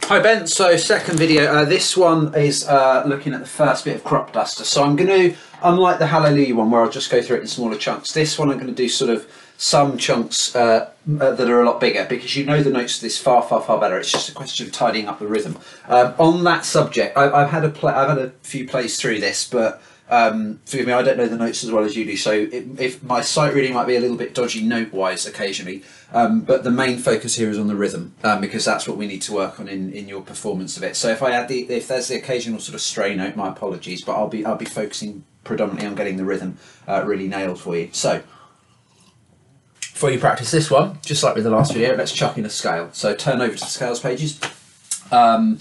Hi Ben, so second video, this one is looking at the first bit of crop duster. So I'm going to, unlike the Hallelujah one where I'll just go through it in smaller chunks, this one I'm going to do sort of some chunks that are a lot bigger, because you know the notes of this far better. It's just a question of tidying up the rhythm. On that subject, I've had a few plays through this, but forgive me, I don't know the notes as well as you do, so if my sight reading might be a little bit dodgy note-wise occasionally, but the main focus here is on the rhythm, because that's what we need to work on in your performance of it. So if there's the occasional sort of stray note, my apologies, but I'll be focusing predominantly on getting the rhythm really nailed for you. So before you practice this one, just like with the last video, let's chuck in a scale. So turn over to the scales pages, and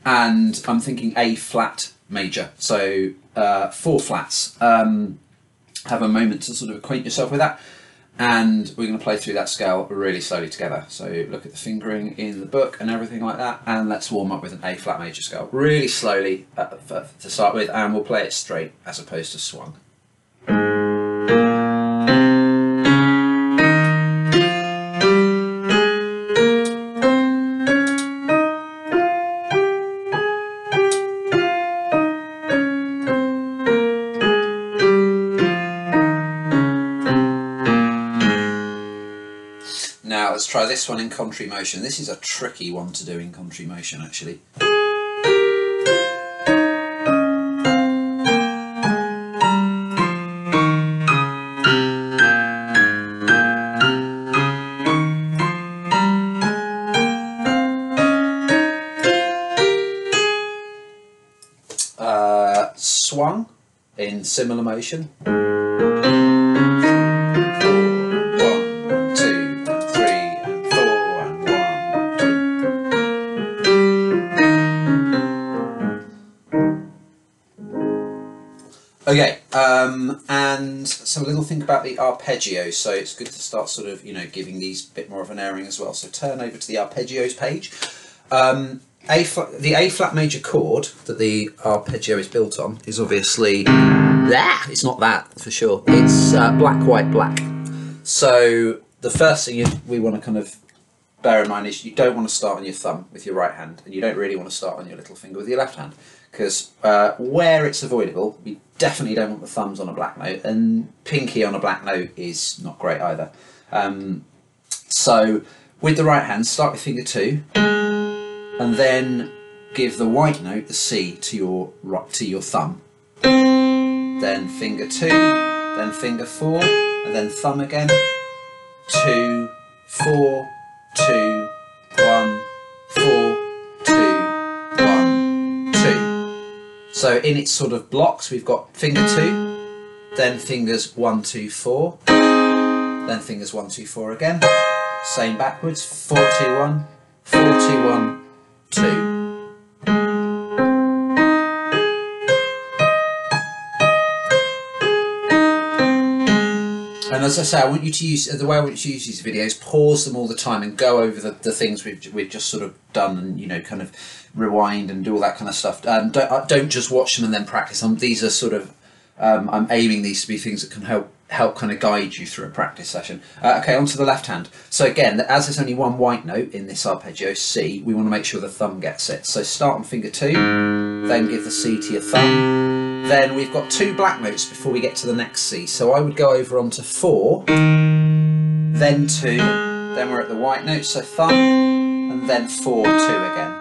I'm thinking A flat major, so 4 flats. Have a moment to sort of acquaint yourself with that, and we're going to play through that scale really slowly together. So look at the fingering in the book and everything like that, and let's warm up with an A flat major scale really slowly to start with, and we'll play it straight as opposed to swung. Now let's try this one in contrary motion. This is a tricky one to do in contrary motion actually. Swung in similar motion. Okay, and so a little think about the arpeggios, so it's good to start sort of, giving these a bit more of an airing as well. So turn over to the arpeggios page. The A flat major chord that the arpeggio is built on is obviously that. It's not that for sure. It's black, white, black. So the first thing we want to kind of bear in mind is you don't want to start on your thumb with your right hand, and you don't really want to start on your little finger with your left hand, because where it's avoidable, we definitely don't want the thumbs on a black note, and pinky on a black note is not great either. So with the right hand, start with finger 2, and then give the white note, the C, to your thumb. Then finger 2, then finger 4, and then thumb again. 2, 4, 2, 1, 4, 2, 1, 2. So in its sort of blocks, we've got finger 2, then fingers 1, 2, 4, then fingers 1, 2, 4 again. Same backwards, 4, 2, 1, 4, 2, 1, 2. And as I say, I want you to use the way I want you to use these videos. Pause them all the time and go over the things we've just sort of done, and kind of rewind and do all that kind of stuff. Don't just watch them and then practice them. These are sort of I'm aiming these to be things that can help kind of guide you through a practice session. Okay, onto the left hand. So again, as there's only one white note in this arpeggio, C, we want to make sure the thumb gets it. So start on finger 2, then give the C to your thumb. Then we've got 2 black notes before we get to the next C. So I would go over onto 4, then 2, then we're at the white note, so thumb, and then 4, 2 again.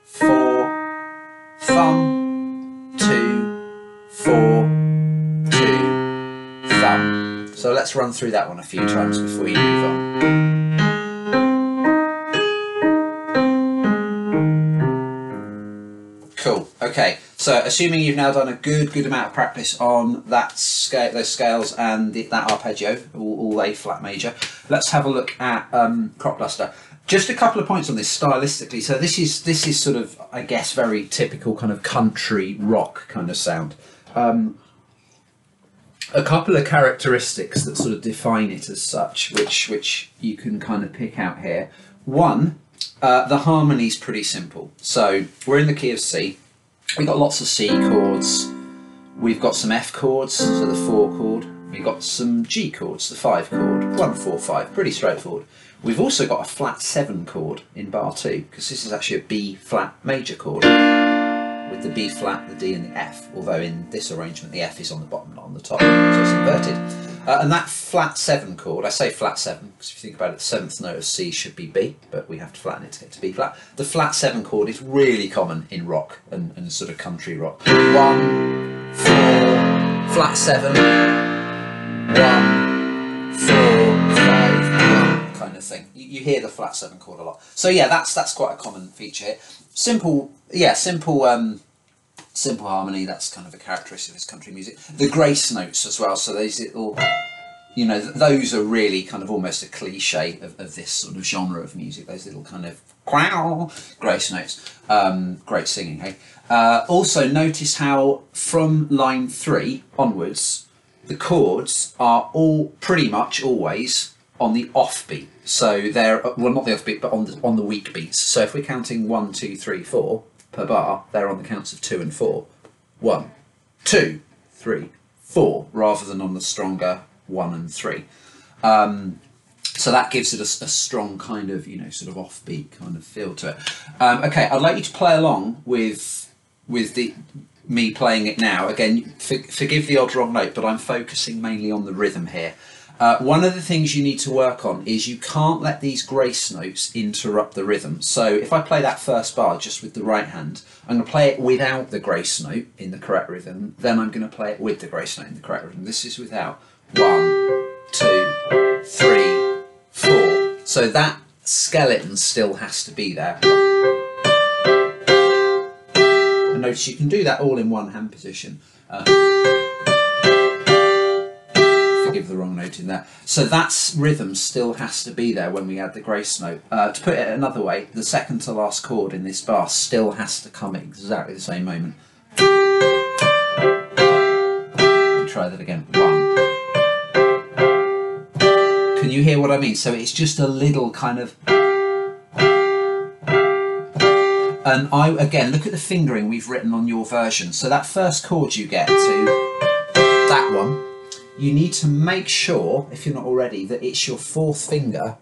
4, thumb, 2, 4, 2, thumb. So let's run through that one a few times before you move on. Cool. Okay. So assuming you've now done a good amount of practice on that scale, those scales, and that arpeggio, all A flat major, let's have a look at crop duster. Just a couple of points on this stylistically. So this is sort of, I guess, very typical kind of country rock kind of sound. A couple of characteristics that sort of define it as such, which you can kind of pick out here. One, the harmony's pretty simple. So we're in the key of C. We've got lots of C chords. We've got some F chords, so the 4 chord. We've got some G chords, the 5 chord. 1, 4, 5, pretty straightforward. We've also got a flat 7 chord in bar 2, because this is actually a B flat major chord with the B flat, the D and the F, although in this arrangement the F is on the bottom, not on the top, so it's inverted. And that flat 7 chord, I say flat 7 because if you think about it, the 7th note of C should be B, but we have to flatten it to get to B flat. The flat 7 chord is really common in rock and sort of country rock. 1, 4, flat 7, 1, 4, 5, 1 kind of thing. You hear the flat 7 chord a lot. So yeah, that's quite a common feature here. Simple harmony, that's kind of a characteristic of this country music. The grace notes as well, so those little, you know, those are really kind of almost a cliche of this sort of genre of music, those little kind of grace notes. Great singing, hey? Also notice how from line 3 onwards, the chords are all pretty much always on the offbeat. So they're, well, not the offbeat, but on the weak beats. So if we're counting 1, 2, 3, 4 per bar, they're on the counts of 2 and 4. 1, 2, 3, 4, rather than on the stronger 1 and 3. So that gives it a strong kind of, you know, sort of offbeat kind of feel to it. Okay, I'd like you to play along with me playing it now. Again, forgive the odd wrong note, but I'm focusing mainly on the rhythm here. One of the things you need to work on is you can't let these grace notes interrupt the rhythm. So if I play that first bar just with the right hand, I'm going to play it without the grace note in the correct rhythm, then I'm going to play it with the grace note in the correct rhythm. This is without 1, 2, 3, 4. So that skeleton still has to be there. And notice you can do that all in one hand position. Forgive the wrong note in there. So that rhythm still has to be there when we add the grace note. To put it another way, the second to last chord in this bar still has to come at exactly the same moment. Try that again. 1. Can you hear what I mean? So it's just a little kind of... And again, look at the fingering we've written on your version. So that first chord you get to, that one, you need to make sure, if you're not already, that it's your 4th finger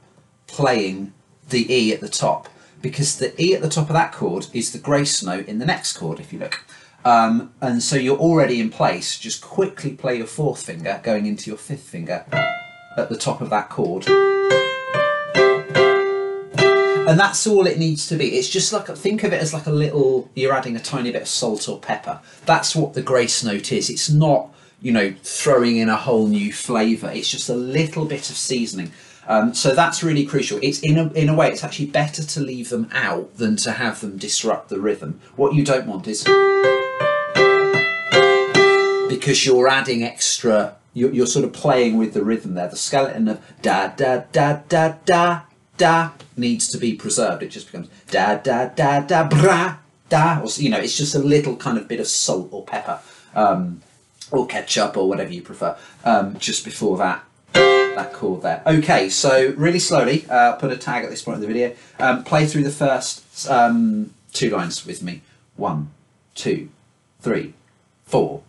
playing the E at the top, because the E at the top of that chord is the grace note in the next chord, if you look. And so you're already in place. Just quickly play your 4th finger going into your 5th finger at the top of that chord. And that's all it needs to be. It's just like, think of it as like a little, you're adding a tiny bit of salt or pepper. That's what the grace note is. It's not, you know, throwing in a whole new flavour. It's just a little bit of seasoning. So that's really crucial. It's in a way, it's actually better to leave them out than to have them disrupt the rhythm. What you don't want is, because you're adding extra, you're sort of playing with the rhythm there. The skeleton of da da da da da da needs to be preserved. It just becomes da da da da bra da. Or, you know, it's just a little kind of bit of salt or pepper. Or ketchup or whatever you prefer, just before that chord there. Okay, so really slowly, put a tag at this point in the video, play through the first 2 lines with me. 1, 2, 3, 4.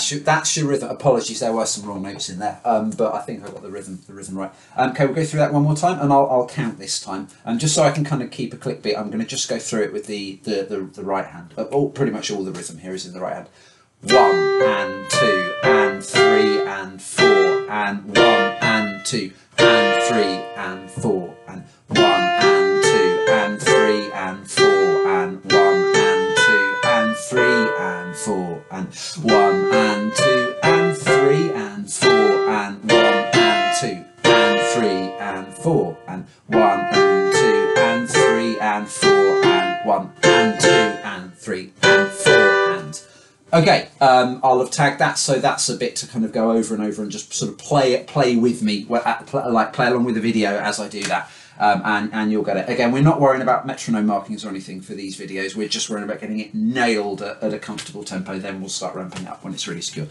So that's your rhythm. Apologies, there were some wrong notes in there, but I think I got the rhythm right. Okay, we'll go through that one more time, and I'll count this time. And just so I can kind of keep a click beat, I'm going to just go through it with the right hand. Pretty much all the rhythm here is in the right hand. 1 and 2 and 3 and 4 and 1 and 2 and 3 and 4 and 1 and 2 and 3 and 4 and 1 and 2 and 3 and 4 and 1 and 2 and 3 and 4 and 1 and 2 and 3 and 4 and 1 and 2 and 3 and 4 and 1 and 2 and 3 and 4 and... Okay, I'll have tagged that, so that's a bit to kind of go over and over and just sort of play with me, like play along with the video as I do that. and you'll get it. Again, we're not worrying about metronome markings or anything for these videos. We're just worrying about getting it nailed at a comfortable tempo. Then we'll start ramping up when it's really secure.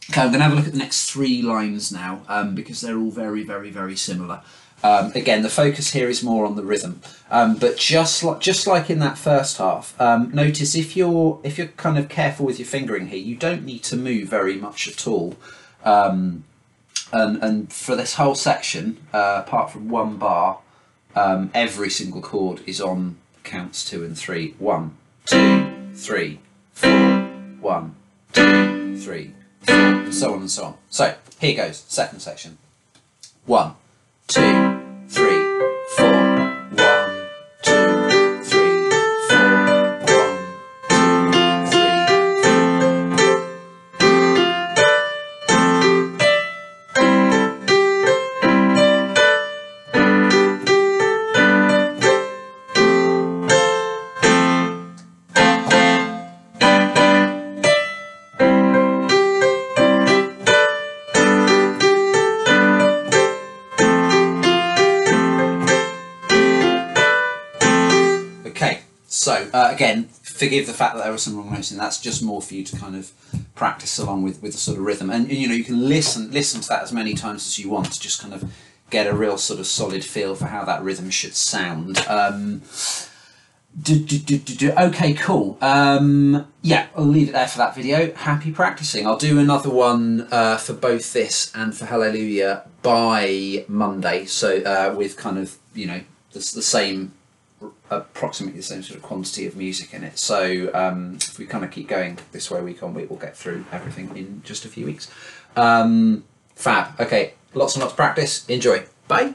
Okay, I'm going to have a look at the next 3 lines now, because they're all very, very, very similar. Again, the focus here is more on the rhythm, but just like in that first half, notice if you're kind of careful with your fingering here, you don't need to move very much at all. And for this whole section, apart from 1 bar, every single chord is on counts 2 and 3. 1, 2, 3, 4. 1, 2, 3, 4, and so on and so on. So here goes, second section. 1, 2, 3, 4. 1, 2, 3, 4. 1, 2, Okay, so again, forgive the fact that there were some wrong notes in. That's just more for you to kind of practice along with the sort of rhythm, and you know, you can listen to that as many times as you want to just kind of get a real sort of solid feel for how that rhythm should sound. Okay, cool. Yeah, I'll leave it there for that video. Happy practicing. I'll do another one for both this and for Hallelujah by Monday. So with kind of, you know, the same, approximately the same sort of quantity of music in it. So if we kind of keep going this way week on week, we'll get through everything in just a few weeks. Fab. Okay, lots and lots of practice. Enjoy. Bye.